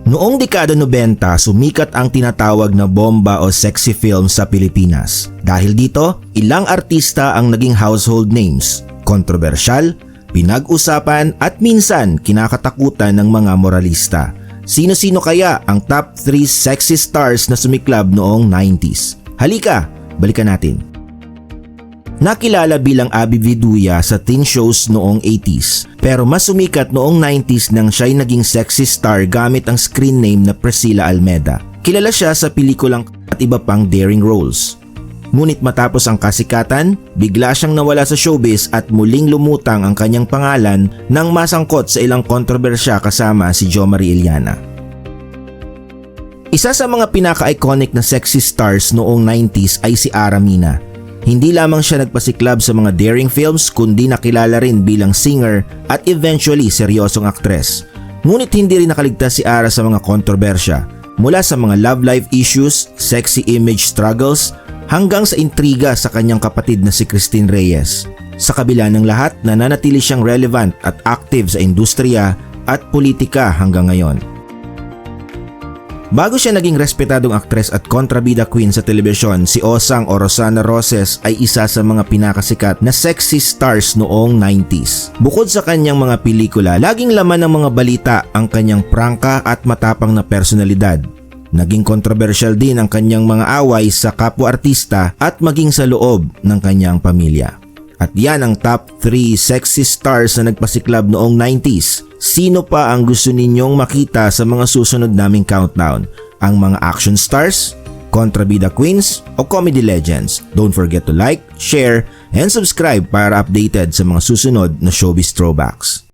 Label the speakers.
Speaker 1: Noong dekada 90, sumikat ang tinatawag na bomba o sexy film sa Pilipinas. Dahil dito, ilang artista ang naging household names, kontrobersyal, pinag-usapan at minsan kinakatakutan ng mga moralista. Sino-sino kaya ang top 3 sexy stars na sumiklab noong 90s? Halika, balikan natin. Nakilala bilang Abby Viduya sa teen shows noong 80s, pero mas sumikat noong 90s nang siya'y naging sexy star gamit ang screen name na Priscilla Almeda. Kilala siya sa pelikulang at iba pang daring roles. Ngunit matapos ang kasikatan, bigla siyang nawala sa showbiz at muling lumutang ang kanyang pangalan nang masangkot sa ilang kontrobersya kasama si Jo Marie Iliana. Isa sa mga pinaka-iconic na sexy stars noong 90s ay si Ara Mina. Hindi lamang siya nagpasiklab sa mga daring films kundi nakilala rin bilang singer at eventually seryosong aktres. Ngunit hindi rin nakaligtas si Ara sa mga kontrobersya, mula sa mga love life issues, sexy image struggles, hanggang sa intriga sa kanyang kapatid na si Christine Reyes. Sa kabila ng lahat, nananatili siyang relevant at active sa industriya at politika hanggang ngayon. Bago siya naging respetadong aktres at kontrabida queen sa telebisyon, si Osang o Rosana Roses ay isa sa mga pinakasikat na sexy stars noong 90s. Bukod sa kanyang mga pelikula, laging laman ng mga balita ang kanyang prangka at matapang na personalidad. Naging kontrobersyal din ang kanyang mga away sa kapwa-artista at maging sa loob ng kanyang pamilya. At yan ang top 3 sexy stars na nagpasiklab noong 90s. Sino pa ang gusto ninyong makita sa mga susunod naming countdown? Ang mga action stars, kontrabida queens, o comedy legends? Don't forget to like, share, and subscribe para updated sa mga susunod na showbiz throwbacks.